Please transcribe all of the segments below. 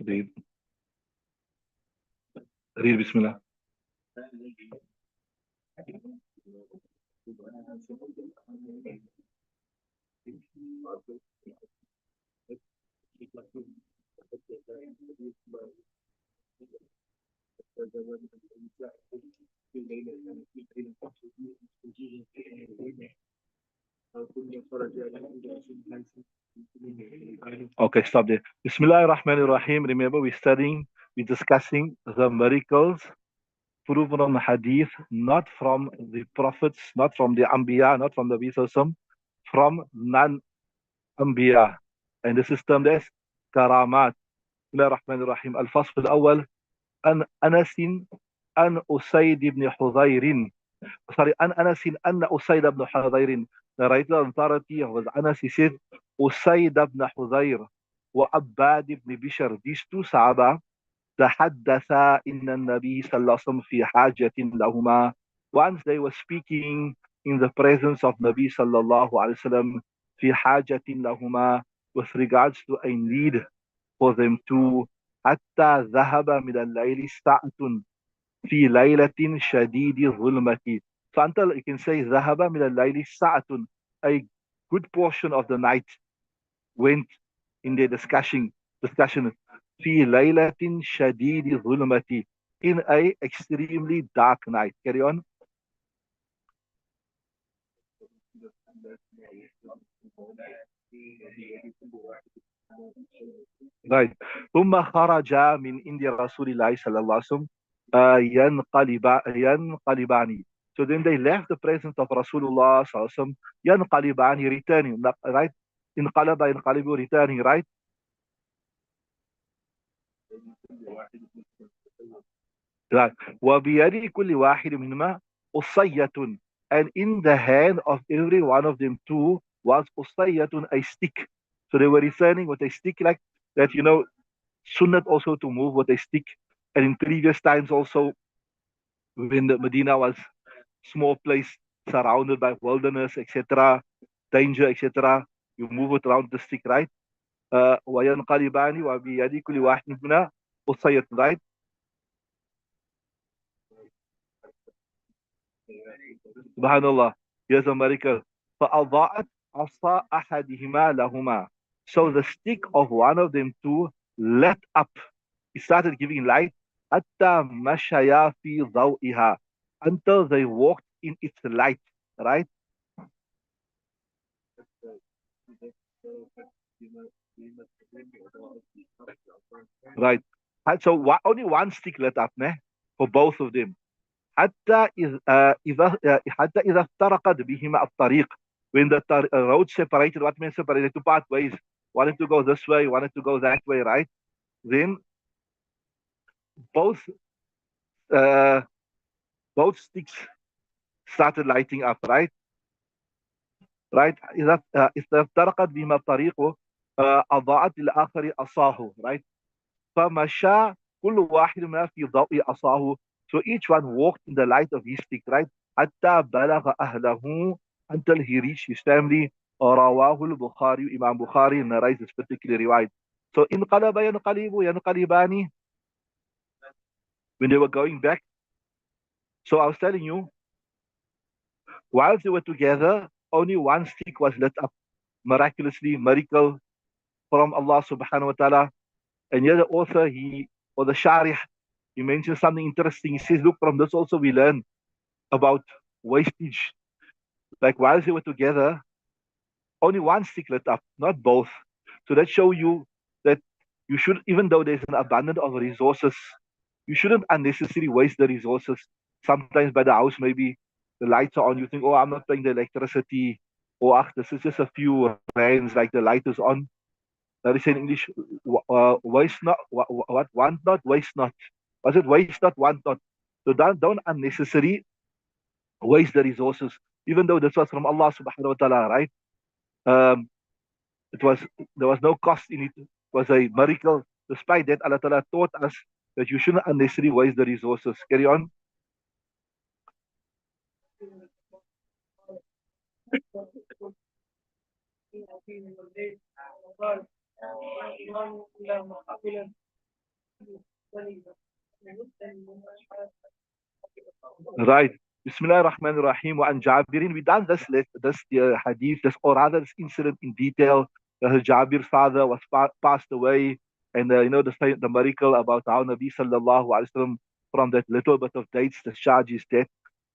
Read, read Bismillah. Okay, stop there. Bismillah ar-Rahman ar-Rahim. Remember, we're discussing the miracles proven on the hadith, not from the prophets, not from the Anbiya, not from the Bisasam, from non-Anbiya. And this is termed as karamat. Bismillah ar-Rahman ar-Rahim. Al-Fasl al-Awwal, an Anasin, an Usayd ibn Hudayrin. Sorry, an Anasin, an Usayd ibn Hudayrin. The writer authority was Anas, he said, Usayd ibn Hudayr wa Abbad ibn Bishr. These two Sahaba, تحدثا إن النبي صلى الله عليه وسلم في حاجة لهما. Once they were speaking in the presence of Nabi sallallahu alaihi wasallam في حاجة لهما, with regards to a need for them to, حتى ذهب من الليل ساعة في ليلة شديد الظلمة. So until you can say ذهب من الليل ساعة, a good portion of the night went in their discussion في ليلة شديد الظلمة, in a extremely dark night. Carry on. Right. ثم خرج من عند رسول الله صلى الله عليه وسلم ينقلبان. So then they left the presence of Rasulullah صلى الله عليه وسلم ينقلبان, returning, right? انقلب ينقلب, returning, right? Right. وبيد كل واحد منهما أصية, and in the hand of every one of them two was أصية, a stick. So they were returning with a stick, like that, sunnat also to move with a stick. And in previous times also, when the Medina was small place surrounded by wilderness, etc., danger, etc., you move it around the stick, right? وينقلبان وبيد كل واحد منهما أصية, right? Subhanallah. Here's a miracle. فأضاءت عصا أحدهما لهما. So the stick of one of them two lit up. It started giving light. حتى مشيا في ضوئها, until they walked in its light. Right? Right. So only one stick lit up, for both of them. حتى إذا افترقت بهما الطريق, when the road separated, what means separated, two pathways, wanted to go this way, wanted to go that way, right? Then both uh, both sticks started lighting up, right? Right. إذا افترقت بهما الطريق أضاءت للآخر عصاه, right? فمشى كل واحد منهما في ضوء عصاه. So each one walked in the light of his stick, right? حتى بلغ أهله, until he reached his family. رواه البخاري, Imam Bukhari narrates this particular riwayat. So انقلب ينقلب ينقلبان, when they were going back. So I was telling you, while they were together, only one stick was lit up. Miraculously, miracle from Allah subhanahu wa ta'ala. And here the author, or the Shareef, he mentions something interesting. He says, look, from this also we learn about wastage. Like while they were together, only one stick lit up, not both. So that show you that you should, even though there's an abundance of resources, you shouldn't unnecessarily waste the resources. Sometimes by the house, maybe the lights are on, you think, oh, I'm not paying the electricity, or this is just a few rands, like the light is on. That is in English, waste not, what, want not, waste not. Was it waste not, want not? So don't unnecessarily waste the resources, even though this was from Allah subhanahu wa ta'ala, right? Um, there was no cost in it. It was a miracle. Despite that, Allah Ta'ala taught us that you shouldn't unnecessarily waste the resources. Carry on. Right. Bismillah ar-Rahman ar-Rahim. Wa an Jabirin. We done this hadith, this or rather this incident in detail. Jabir's father was passed away, and the miracle about how Nabi sallallahu alaihi wasallam from that little bit of dates, the charge is death.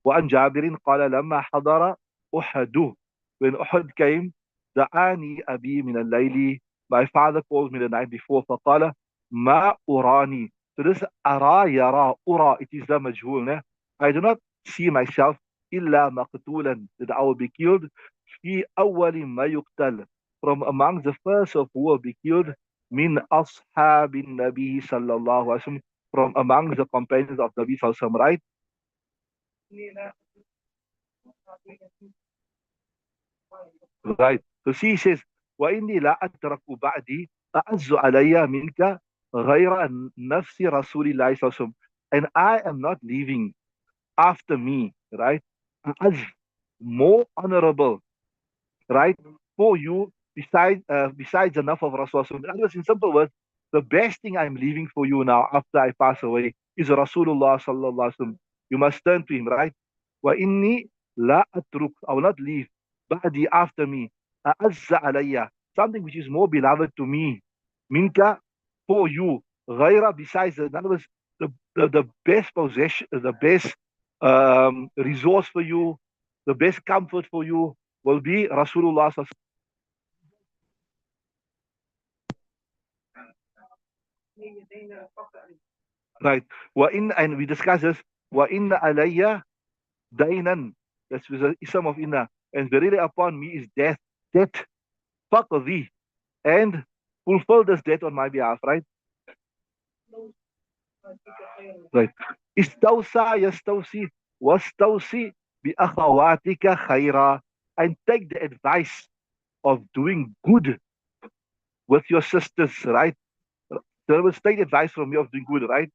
وعن جابر قال لما حضر أحد, when Uhud came, دعاني أبي من الليل, my father called me the night before, فقال ما أراني. So this أرى يرى أرى, it is the majhul. I do not see myself إلا مقتولا, that I will be killed في أول ما يقتل, from among the first of who will be killed, من أصحاب النبي صلى الله عليه وسلم, from among the companions of Nabi صلى الله عليه وسلم, right? Right. So she says, وإني لا أترك بعدي أعز علي منك غير نفس رسول الله صلى الله عليه وسلم. And I am not leaving after me, right? As more honorable, right, for you besides enough of Rasulullah. In other words, in simple words, the best thing I'm leaving for you now after I pass away is Rasulullah sallallahu alaihi wasallam. You must turn to him, right? Wa inni la atruk. I will not leave ba'di after me. A'azza alayya. Something which is more beloved to me. Minka, for you. Ghaira, besides, in other words, the best possession, the best resource for you, the best comfort for you will be Rasulullah. Right. And we discuss this. Wa inna alayya dainan. That's with the ism of inna. And verily upon me is death. Death. Faqdi. And fulfill this death on my behalf, right? Right. Istawsa yastawsi wastawsi bi akhawatika khaira. And take the advice of doing good with your sisters, right? There was take advice from you of doing good, right?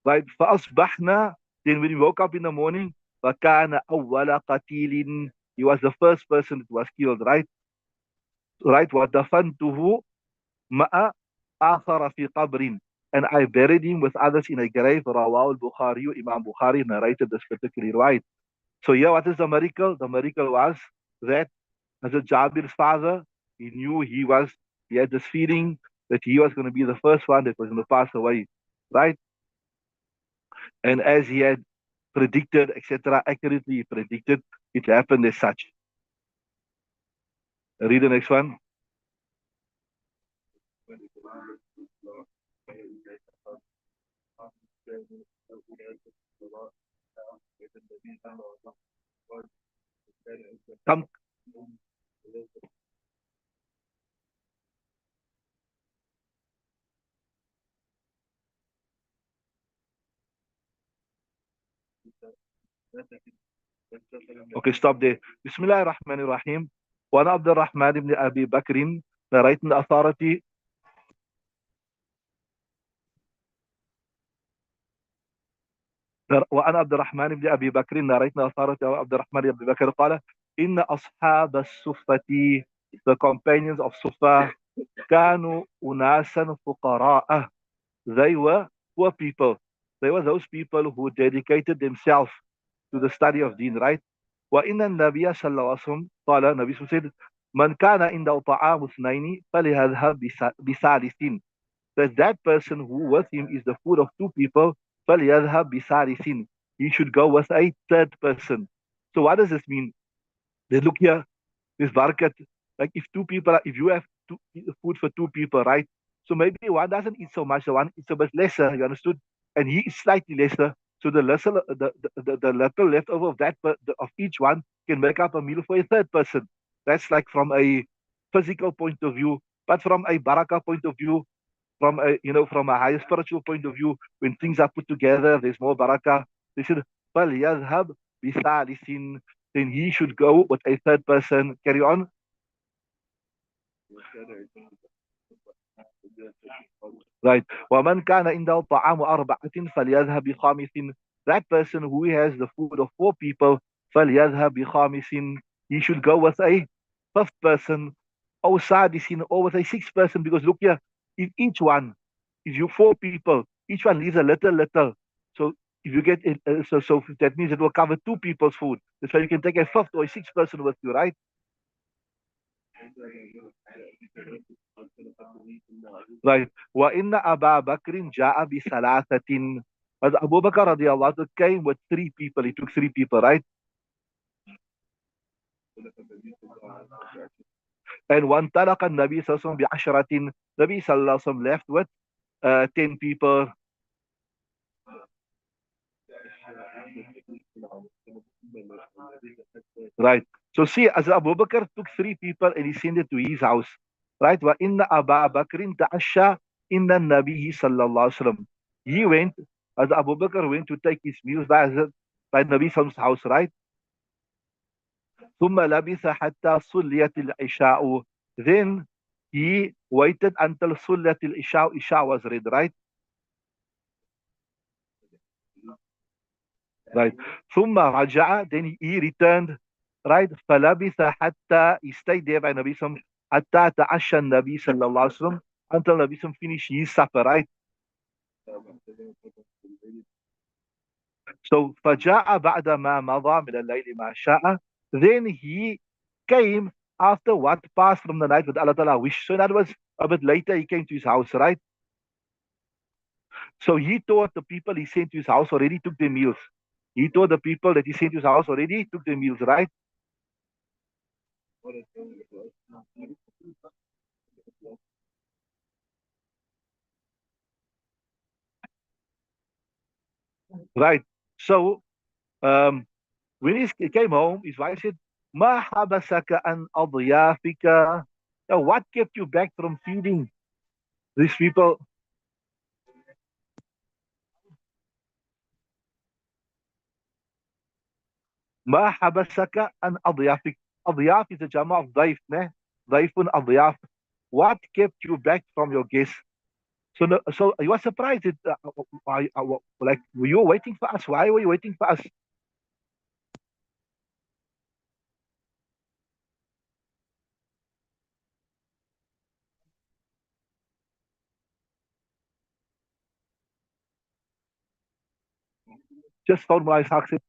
Right. فأصبحنا, then when we woke up in the morning, فكان أول قتيل, he was the first person that was killed, right? Right. ودفنته مع آخر في قبر, and I buried him with others in a grave. رواه البخاري, Imam Bukhari narrated this particularly, right? So here, what is the miracle? The miracle was that as a Jabir's father, he had this feeling that he was going to be the first one that was going to pass away, right? And as he had predicted, etc., accurately predicted, it happened as such. Read the next one. Come. Okay, stop there. Bismillah ar-Rahman ar-Rahim. One Abdul Rahman ibn Abi Bakrin, narrating the authority. وأنا عبد الرحمن بن أبي بكر narrating authority of عبد الرحمن بن أبي بكر قال إن أصحاب الصفة, the companions of Sufa, كانوا أناسا فقراء, they were poor people. They were those people who dedicated themselves to the study of deen, right? وإن النبي صلى الله عليه وسلم قال, النبي said, من كان عنده طعام اثنين فليذهب بثالث, that person who with him is the food of two people, فَلْيَذْهَبْ بِثَالِثٍ, he should go with a third person. So what does this mean? They look here, this barakat, like if you have food for two people, right? So maybe one doesn't eat so much, the one eats a bit lesser, you understood? And he is slightly lesser. So the little leftover of of each one can make up a meal for a third person. That's like from a physical point of view, but from a barakah point of view, from a higher spiritual point of view, when things are put together, there's more barakah. They said, فَلْيَذْهَبْ بِثَالِثٍ, then he should go with a third person. Carry on. Right. وَمَنْ كَانَ عِنْدَهُ طَعَامُ أَرْبَعَةٍ فَلْيَذْهَبْ بِخَامِسٍ, that person who has the food of four people, فَلْيَذْهَبْ بِخَامِسٍ, he should go with a fifth person. outside is in over say 6 person because look here, if each one, if you 4 people, each one leaves a little. So if you get it, so that means it will cover 2 people's food. That's why you can take a fifth or a 6 person with you, right? Right. Wa inna Aba Bakrin ja'a bi salasatin. But Abu Bakr radiallahu anhu came with 3 people. He took 3 people, right? And one talaqa Nabi sallallahu alaihi wasallam bi ashratin. Nabi sallallahu alaihi wasallam left with 10 people. Right. So see, as Abu Bakr took 3 people and he sent it to his house. Right. Wa inna Aba Bakrin ta'asha inna Nabi sallallahu alaihi wasallam. He went, as Abu Bakr went to take his meals by Nabi sallallahu house, right? ثم لبث حتى صليت العشاء. Then he waited until صليت العشاء. Isha was read, right? Right. ثم رجع. Then he returned, right? فلبث حتى he stayed there by Nabi Sallam حتى تعشى النبي صلى الله عليه وسلم until Nabi Sallam finished his supper, right? So فجاء بعد ما مضى من الليل ما شاء. Then he came after what passed from the night with Allah Ta'ala wish. So in other words, a bit later he came to his house, right? So he thought the people he sent to his house already took their meals. He told the people that he sent to his house already took their meals, right? Right. So um, when he came home, his wife said, "Ma habasaka an adyafika." Now, what kept you back from feeding these people? Ma habasaka an adyafik. Adyaf is a jama of daif, ne? Daifun adyaf. What kept you back from your guests? So, no, so you were surprised. Like, were you waiting for us? Why were you waiting for us? Just told my Isaac.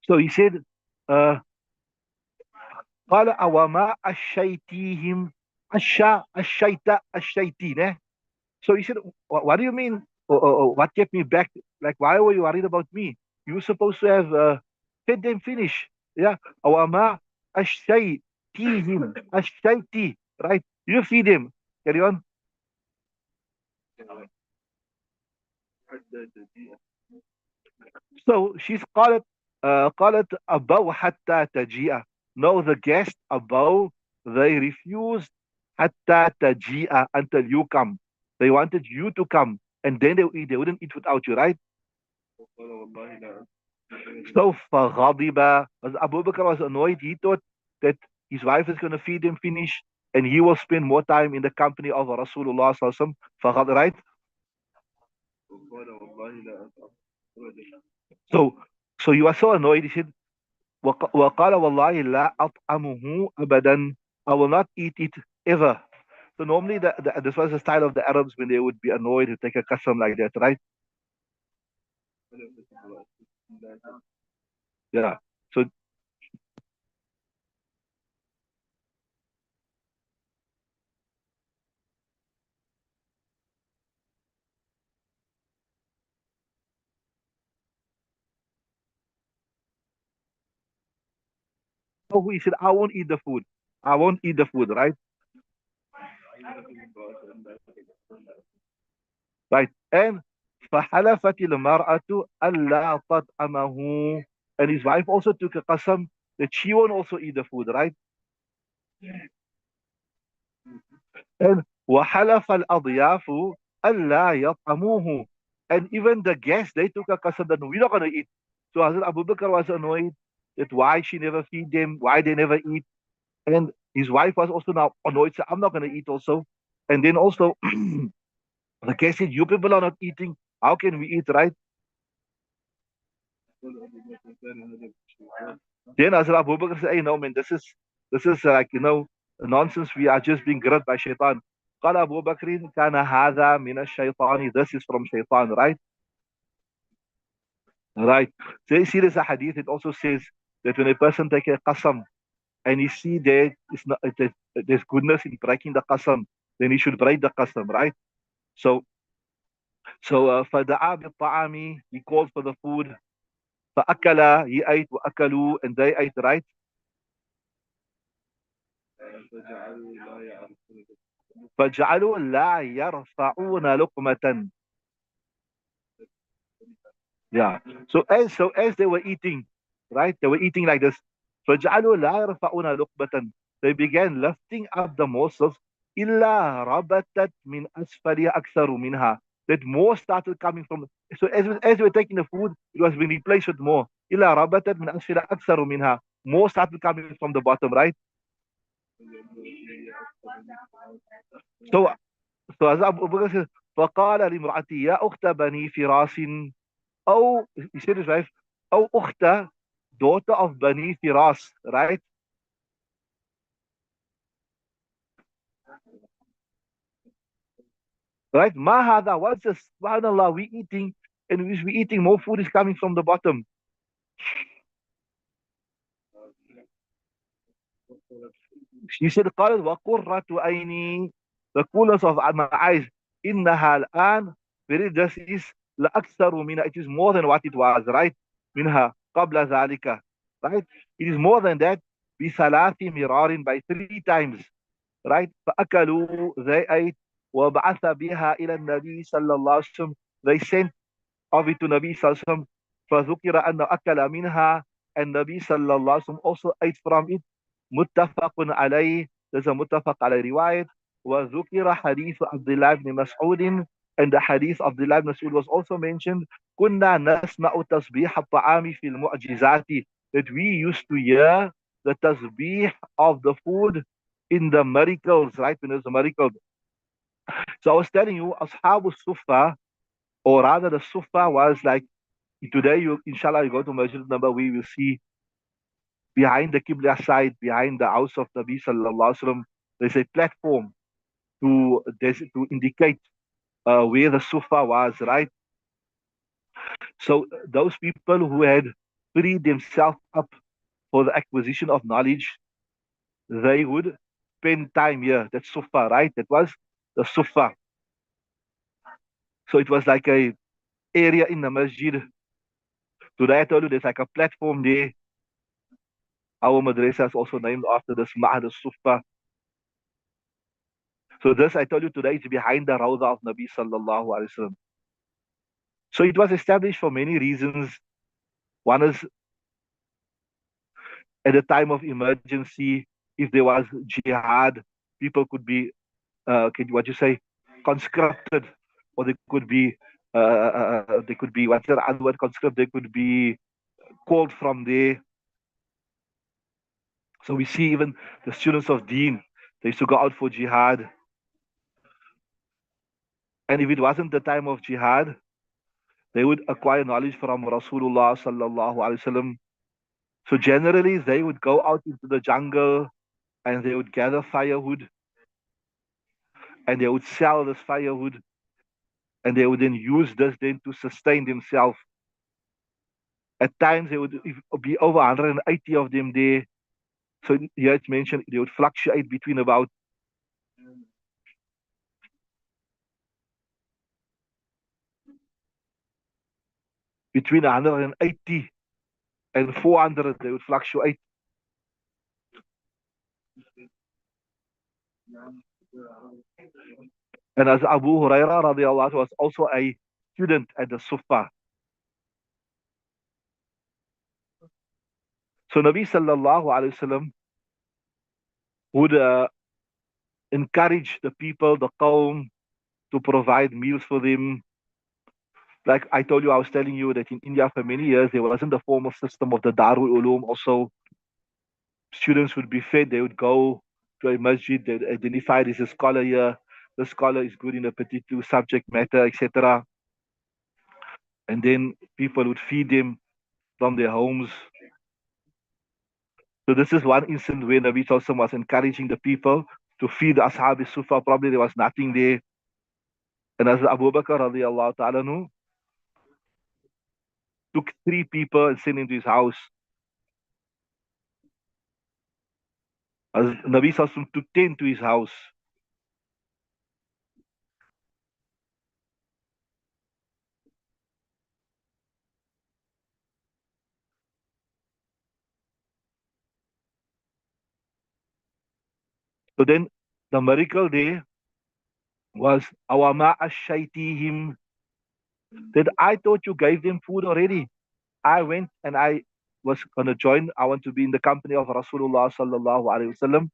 So he said, uh, قال أوما أشيتيهم الشيتين eh? So he said, what do you mean? What kept me back? Like, why were you worried about me? You were supposed to have fed them finish. Yeah. أوما أشيتيهم الشيتي. Right? You feed them. Carry on. So she's قالت أبوا حتى تجيء. No, the guest أبوا, they refused حتى تجيء, until you come. They wanted you to come and then they eat. They wouldn't eat without you, right? So فغضب, as Abu Bakr was annoyed, he thought that his wife is going to feed him finish and he will spend more time in the company of Rasulullah sallallahu alaihi wasallam, right? So so he was so annoyed. He said, وقال والله لا أطعمه أبدا. I will not eat it ever. So normally this was the style of the Arabs when they would be annoyed to take a custom like that, right? Yeah. So he said, I won't eat the food. I won't eat the food, right? Right. And فحلفت المرأة ألا تطعمه. And his wife also took a qasam that she won't also eat the food, right? And وحلف الأضياف ألا يطعموه. And even the guests, they took a qasam that we're not going to eat. So Hazrat Abu Bakr was annoyed that why she never feed them, why they never eat. And his wife was also now annoyed, so I'm not going to eat also. And then also, the guest said, you people are not eating. How can we eat, right? Then Hazrat Abu Bakr said, hey, no, man, this is This is like, nonsense. We are just being gripped by shaitan. قال أبو بكر كان هذا من الشيطان. This is from shaitan, right? Right. So you see there's a hadith, it also says that when a person takes a qasam and he see that it's not, there's goodness in breaking the qasam, then he should break the qasam, right? So فدعا بالطعام, he called for the food. فأكل, he ate, وأكلوا, and they ate, right? فجعلوا لا يرفعون لقمة. Yeah. So as they were eating, right? They were eating like this. فجعلوا لا يرفعون لقمة. They began lifting up the morsels. إلا ربتت من أسفلها أكثر منها. That more started coming from. So as we were taking the food, it was being replaced with more. إلا ربتت من أسفلها أكثر منها. More started coming from the bottom, right? So so as Abu Bakr says, فقال لامرأتي يا أخت بني فراس. Oh, he said his wife, oh, Ukhta, daughter of Bani Firas, right? Right? Mahada, what's this? Subhanallah, we eating, and we eating, more food is coming from the bottom. She said, قالت وقرة عيني, the coolness of my eyes, إنها الآن, very this is لأكثر منها, it is more than what it was, right? منها قبل ذلك, right? It is more than that, بثلاث مرار, by 3 times. Right? فأكلوا, they ate. وبعث بها إلى النبي صلى الله عليه وسلم, they sent of it to Nabi صلى الله عليه وسلم. فذكر أنه أكل منها, and Nabi صلى الله عليه وسلم also ate from it. متفق عليه, there's a متفق عليه رواية. وذكر حديث عبد الله بن مسعود, and the hadith of Abdullah ibn Mas'ud was also mentioned. كنا نسمع تسبيح الطعام في المعجزات, that we used to hear the tasbih of the food in the miracles, right? When there's a miracle. So I was telling you, Ashab Sufa, or rather the Sufa was like, today you, inshallah, you go to Masjid number, we will see behind the Qibla side, behind the house of Nabi Sallallahu Alaihi Wasallam, there's a platform to indicate where the Sufa was, right? So those people who had freed themselves up for the acquisition of knowledge, they would spend time here. That's Sufa, right? That was the Sufa. So it was like a area in the masjid. Today I told you there's like a platform there. Our madrasa is also named after this Ma'had al-Sufa. So this I told you today is behind the Rawda of Nabi Sallallahu Alaihi Wasallam. So it was established for many reasons. One is at a time of emergency, if there was jihad, people could be, what you say, conscripted, or they could be, what's the other word, conscripted, they could be called from there. So we see even the students of Deen, they used to go out for jihad. And if it wasn't the time of jihad, they would acquire knowledge from Rasulullah sallallahu alaihi wasallam. So generally, they would go out into the jungle and they would gather firewood and they would sell this firewood and they would then use this then to sustain themselves. At times, there would be over 180 of them there. So here it's mentioned they would fluctuate between 180 and 400. They would fluctuate. And as Abu Huraira radiallahu anhu was also a student at the Sufa. So Nabi sallallahu alayhi wasallam would encourage the people, the qawm, to provide meals for them. Like I told you, I was telling you that in India for many years, there wasn't the formal system of the Darul Ulum. Also, students would be fed. They would go to a masjid. They would identify this as a scholar here. The scholar is good in a particular subject matter, etc. And then people would feed them from their homes. So this is one instance where Nabi Sallallahu Alaihi Wasallam was encouraging the people to feed the Ashab Sufa. Probably there was nothing there. And as Abu Bakr radiallahu ta'ala anhu took three people and sent into his house. As Nabi Sallallahu Alaihi Wasallam took 10 to his house. So then the miracle there was awama ashaytihim, that I thought you gave them food already. I went and I was going to join. I want to be in the company of Rasulullah sallallahu alaihi wasallam.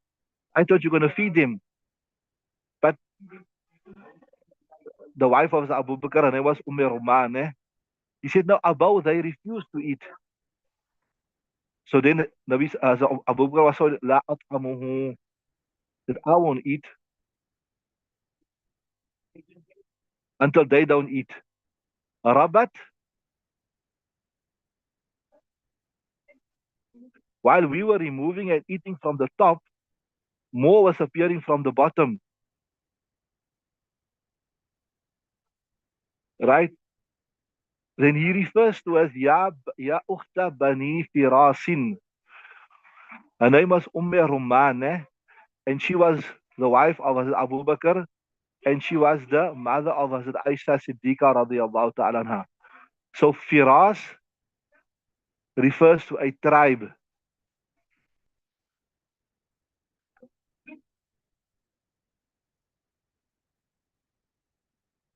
I thought you're going to feed them. But the wife of Abu Bakr, her name was Roman. He said, no, Abu, they refused to eat. So then Nabi, so Abu Bakr was told, La at'amuhu, that I won't eat until they don't eat. Rabat, while we were removing and eating from the top, more was appearing from the bottom. Right? Then he refers to as Ya Ukhta Bani Firasin. Her name was Roman, and she was the wife of Hazrat Abu Bakr, and she was the mother of Hazrat Aisha Siddiqa radiallahu ta'ala anha. So Firas refers to a tribe.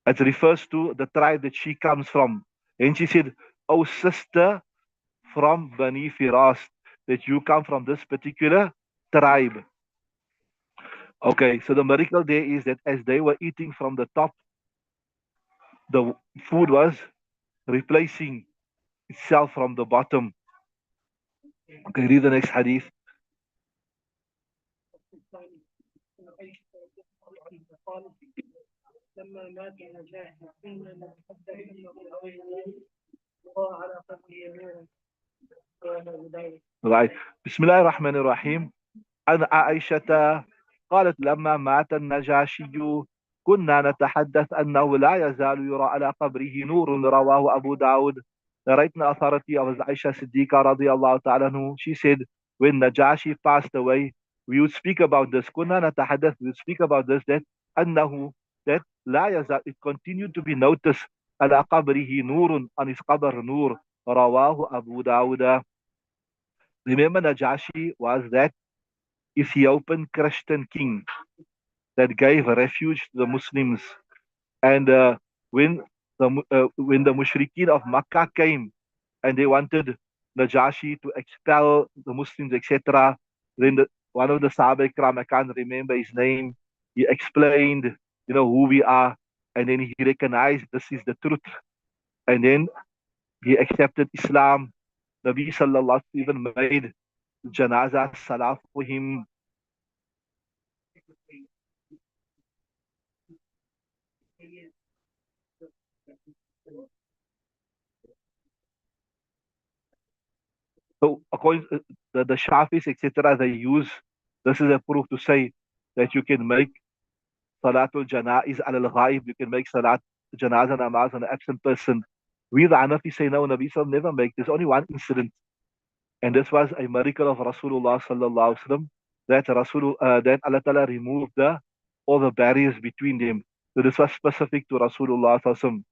It refers to the tribe that she comes from. And she said, oh sister from Bani Firas, that you come from this particular tribe. Okay, so the miracle there is that as they were eating from the top, the food was replacing itself from the bottom. Okay, read the next hadith. Right. Bismillah ar-Rahman ar-Rahim. عن عائشة قالت لما مات النجاشي كنا نتحدث أنه لا يزال يرى على قبره نور. رواه أبو داود. Narrating authority of Aisha Siddiqa radiallahu ta'ala anhu, she said, when Najashi passed away, we would speak about this. كنا نتحدث, we would speak about this, that أنه, that لا يزال, it continued to be noticed على قبره نور, on his qabr nur. رواه Abu Dawud. Remember, Najashi was that Ethiopian Christian king that gave refuge to the Muslims. And when the Mushrikeen of Makkah came and they wanted Najashi to expel the Muslims, etc., then one of the Sahaba Ikram, I can't remember his name, he explained, who we are, and then he recognized this is the truth, and then he accepted Islam. Nabi Sallallahu Alaihi Wasallam even made Janazah Salah for him. So according to the Shafis, etc., they use this is a proof to say that you can make Salatul Janaiz al ghaib, you can make Salat Janazah namaz on an absent person. We the Hanafi say no, Nabi Sallam never make. There's only one incident, and this was a miracle of Rasulullah Sallallahu Alaihi Wasallam, that that Allah Ta'ala removed all the barriers between them. So this was specific to Rasulullah Sallallahu Alaihi Wasallam.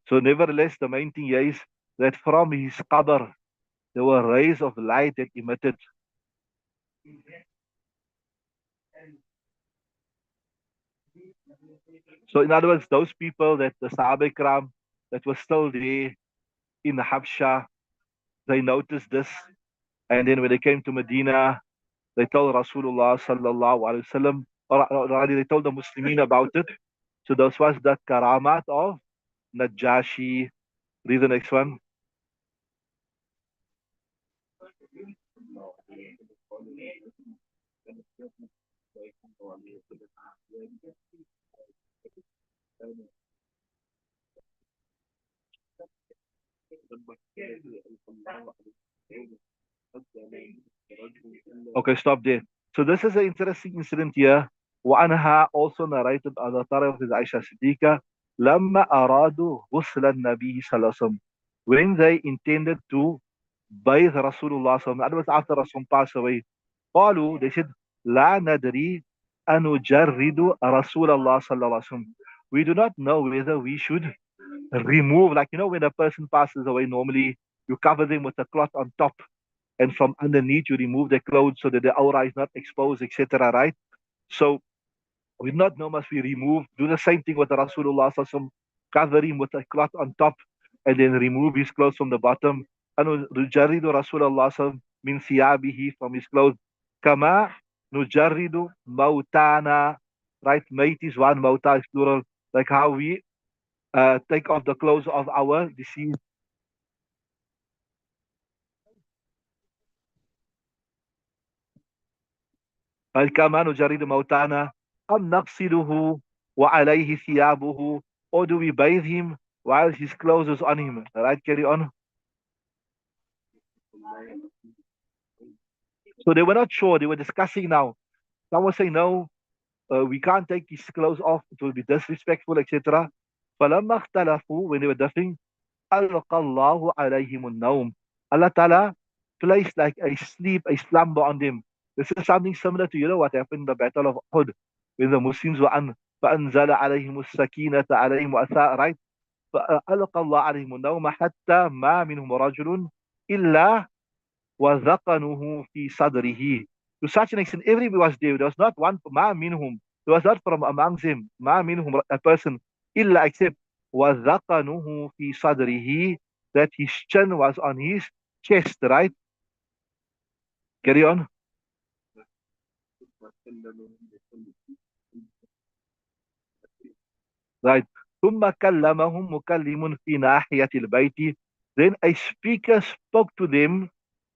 So nevertheless, the main thing here is that from his qabr, there were rays of light that emitted. So in other words, those people that the Sahaba Ikram that were still there in Habsha, they noticed this. And then when they came to Medina, they told Rasulullah sallallahu alaihi wasallam, or rather they told the Muslimin about it. So this was the karamat of Najashi. Read the next one. Okay, stop there. So this is an interesting incident here. وعنها also narrated on the Tariq of Aisha Siddiqa لما أرادوا غسل النبي صلى الله عليه وسلم, when they intended to bathe Rasulullah صلى الله عليه وسلم, that was after Rasul passed away. قالوا, they said لا ندري أنجرد رسول الله صلى الله عليه وسلم, we do not know whether we should remove, like when a person passes away, normally you cover them with a cloth on top, and from underneath you remove the clothes so that the aura is not exposed, etc. Right? So we do not know must we remove, do the same thing with the Rasulullah sallallahu alaihi wasallam, cover him with a cloth on top and then remove his clothes from the bottom. Nujaridu Rasulullah sallallahu min siyabihi, from his clothes. Kama nujaridu mautana, right? Mait is one, mauta is plural. Like how we take off the clothes of our deceased. هل كما نجرد موتانا أم نغسله وعليه ثيابه, or do we bathe him while his clothes is on him? Right, carry on. So they were not sure. They were discussing now. Some were saying, no, we can't take his clothes off. It will be disrespectful, etc. فلما اختلفوا, when they were differing, ألقى الله عليهم النوم. Allah Ta'ala placed like a sleep, a slumber on them. This is something similar to, what happened in the Battle of Uhud, when the Muslims were فأنزل عليهم السكينة عليهم وأثاء, right? فألقى الله عليهم النوم حتى ما منهم رجل إلا وَذَقَنُهُ فِي صَدْرِهِ. To such an extent, everybody was there. There was not one, ma minhum. There was not from amongst them, ma minhum, a person, illa except وَذَقَنُهُ فِي صَدْرِهِ, that his chin was on his chest, right? Carry on. Right. ثم كلمهم مكلم في ناحية البيت. Then a speaker spoke to them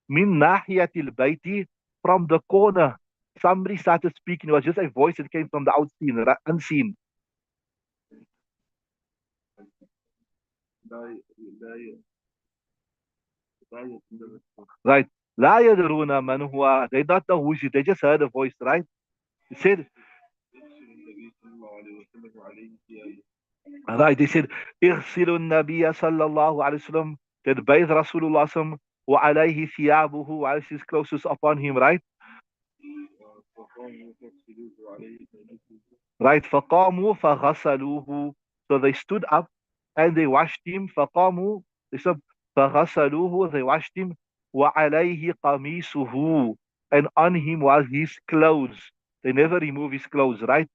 min nahiyatil bayti, from the corner. Somebody started speaking. It was just a voice that came from the outseen, unseen. Right. لا يدرون من هو. They don't know who is it. They just heard a voice, right? They said, right. They said, اغسلوا النبي صلى الله عليه وسلم. That bathe Rasulullah sallam, وعليه ثيابه, while his clothes is upon him, right? Right. فقاموا فغسلوه. So they stood up and they washed him. فقاموا. They said فغسلوه. They washed him. وعليه قميصه. And on him was his clothes. They never remove his clothes, right?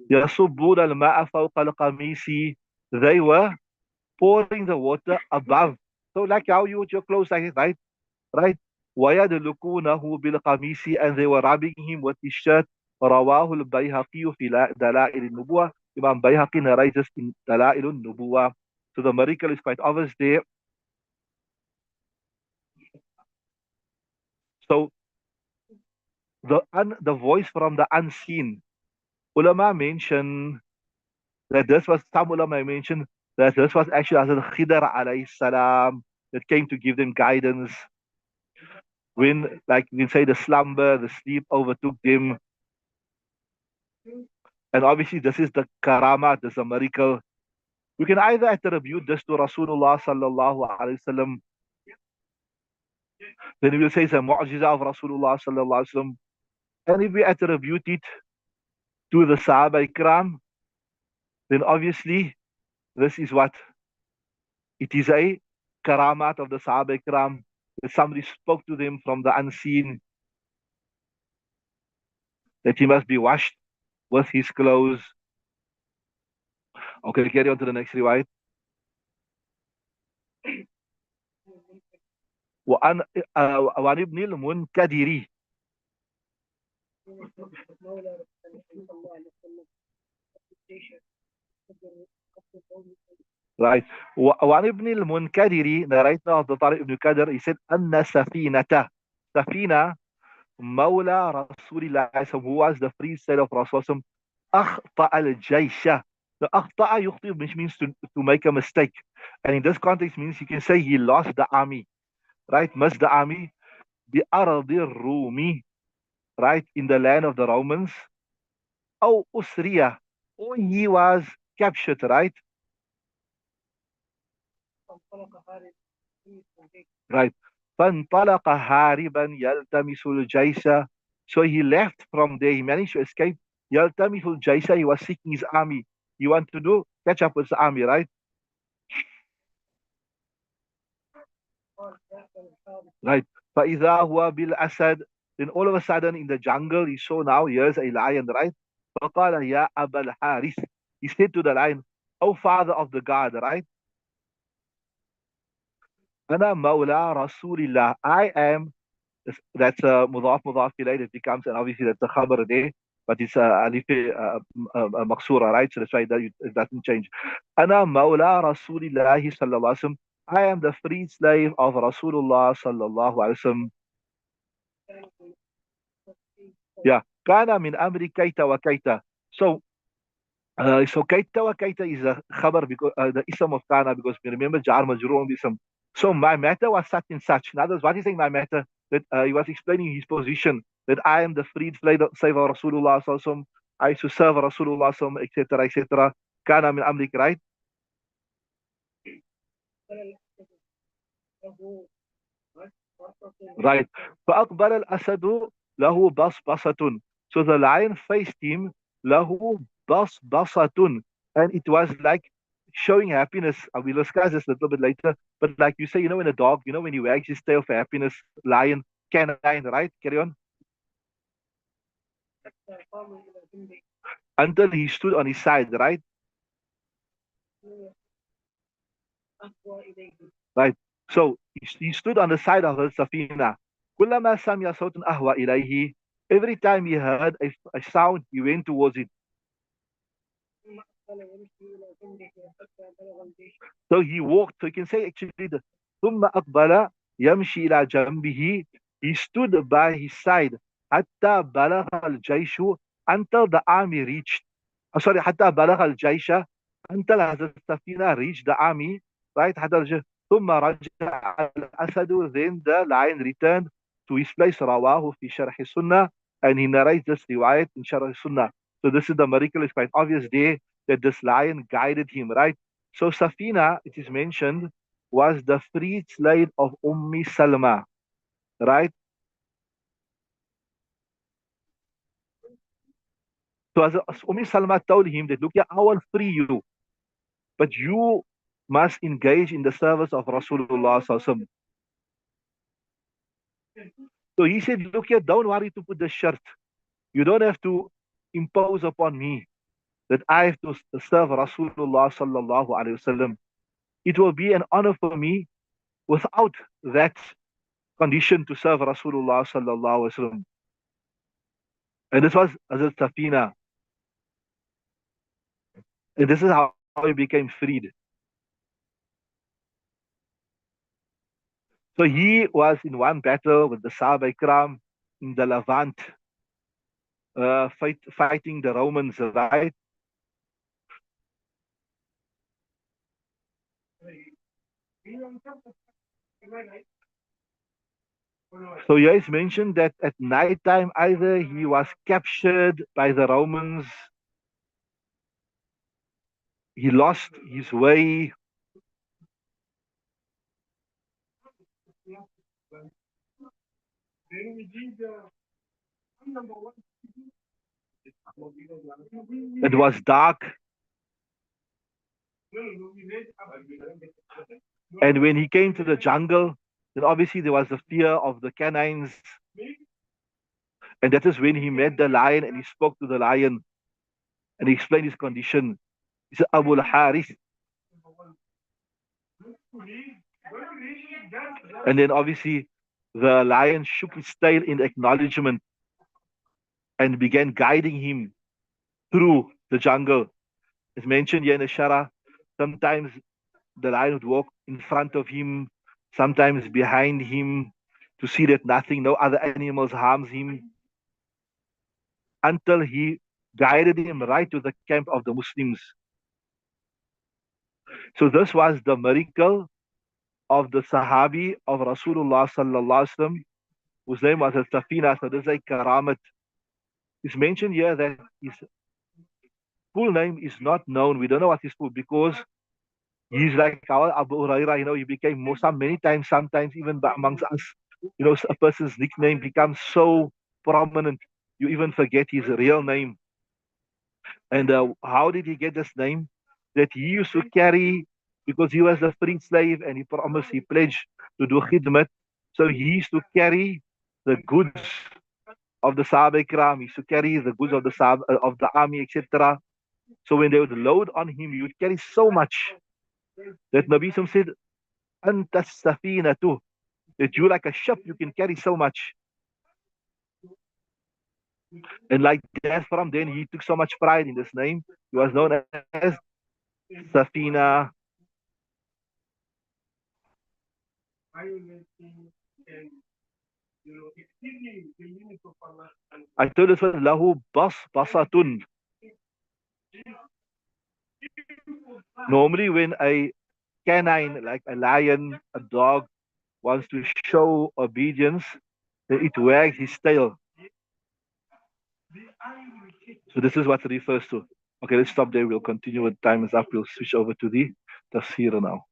يصبون الماء فوق القميص. They were pouring the water above. So like how you with your clothes like this, right? Right? ويدلكونه بالقميص, and they were rubbing him with his shirt. رواه البيهقي في دلائل النبوة. Imam Bayhaqi narrates in دلائل النبوة. So the miracle is quite obvious there. So the voice from the unseen. Ulama mention that this was, some ulama mention that this was actually Hazrat Khidr alayhi salam that came to give them guidance when, like we say, the slumber, the sleep overtook them. And obviously, this is the karamat, this is a miracle. We can either attribute this to Rasulullah sallallahu alaihi wasallam, then we will say it's a mu'jiza of Rasulullah sallallahu alaihi wasallam. And if we attribute it to the Sahaba Ikram, then obviously this is what it is, a karamat of the Sahaba Ikram, that somebody spoke to them from the unseen, that he must be washed with his clothes. Okay, carry on to the next riwayat. وعن وعن ابن المنكدر. Right. وعن ابن المنكدر, narrator of the Tariq ibn Kadir, he said, أن سفينة, Safina, Mawla Rasulillah, who was the free slave of Rasulullah, أخطأ الجيش. The akhta'a yukhti, which means to make a mistake. And in this context means you can say he lost the army, right? Missed the army. Bi aradi Rumi, right? In the land of the Romans. Oh, Usriya. Or he was captured, right? Right. فانطلق هاربا يلتمس الجيش. So he left from there. He managed to escape. يلتمس الجيش. He was seeking his army. He wanted to do catch up with the army, right? Right. فإذا هو بالأسد. Then all of a sudden in the jungle he saw now here's a lion, right? فقال يا أبا الحارث. He said to the lion, "O father of the God," right? أنا مولى رسول الله. I am. That's a mudaf mudaf ilayh. It becomes, and obviously that's a khabar there, but it's a alif maksura, right? So that's why it doesn't change. أنا مولى رسول الله صلى الله عليه وسلم. I am the free slave of Rasulullah sallallahu alaihi wasallam. Yeah. كان من أمر كيت وكيت. So so kaita wa kaita is a khabar because the ism of kana, because we remember jar majroor on the ism. So my matter was such and such. In other words, what is saying my matter? That he was explaining his position that I am the freed slave of Rasulullah sallallahu alaihi wasallam. I used to serve Rasulullah sallallahu alaihi wasallam, etc. etc. Kana min amrik, right? Right. فأقبل الأسد له بصبصة. So the lion faced him له بصبصة, and it was like showing happiness. I will discuss this a little bit later. But like you say, when a dog, when he wags his tail for happiness, lion, canine, right? Carry on. Until he stood on his side, right? Right. So he stood on the side of the safina. كلما سمع صوت أهوى إليه. Every time he heard a sound, he went towards it. So he walked. So you can say actually the ثم أقبل يمشي إلى جنبه. He stood by his side حتى بلغ الجيش, until the army reached. Sorry, حتى بلغ الجيش, until the safina reached the army, right? ثم رجع الأسد. Then the lion returned to his place. رواه في شرح السنة, and he narrates this riwayat in شرح السنة. So this is the miracle. It's quite obvious there that this lion guided him, right? So Safina, it is mentioned, was the freed slave of Salma, right? So as Salma told him that, look, yeah, I will free you, but you must engage in the service of Rasulullah sallallahu alaihi wasallam. So he said, look here, don't worry to put the shirt. You don't have to impose upon me that I have to serve Rasulullah sallallahu alaihi wasallam. It will be an honor for me without that condition to serve Rasulullah sallallahu alaihi wasallam. And this was Hazrat Safina. And this is how he became freed. So he was in one battle with the Sahaba Ikram in the Levant, fighting the Romans, right? So here it's mentioned that at night time either he was captured by the Romans, he lost his way, it was dark, and when he came to the jungle, then obviously there was the fear of the canines, and that is when he met the lion and he spoke to the lion and he explained his condition. He said, Abu al-Harith. And then obviously the lion shook his tail in acknowledgement and began guiding him through the jungle. It's mentioned here in the Shara, sometimes the lion would walk in front of him, sometimes behind him, to see that nothing, no other animals harms him, until he guided him right to the camp of the Muslims. So this was the miracle of the Sahabi of Rasulullah sallallahu alaihi wasallam, whose name was Safina. So this is a karamat. It's mentioned here that his full name is not known. We don't know what his full, because he's like our Abu Huraira. He became Musa many times. Sometimes even amongst us, a person's nickname becomes so prominent, you even forget his real name. And how did he get this name? That he used to carry, because he was a free slave and he promised, he pledged to do khidmat. So he used to carry the goods of the Sahaba Ikram. He used to carry the goods of of the army, etc. So when they would load on him, he would carry so much that Nabi Sam said, Anta safina too. That you like a ship, you can carry so much. And like that, from then he took so much pride in this name. He was known as Safina. I told this one, Lahu basatun. Normally, when a canine, like a lion, a dog, wants to show obedience, then it wags his tail. So this is what it refers to. Okay, let's stop there. We'll continue when time is up. We'll switch over to the tafsir now.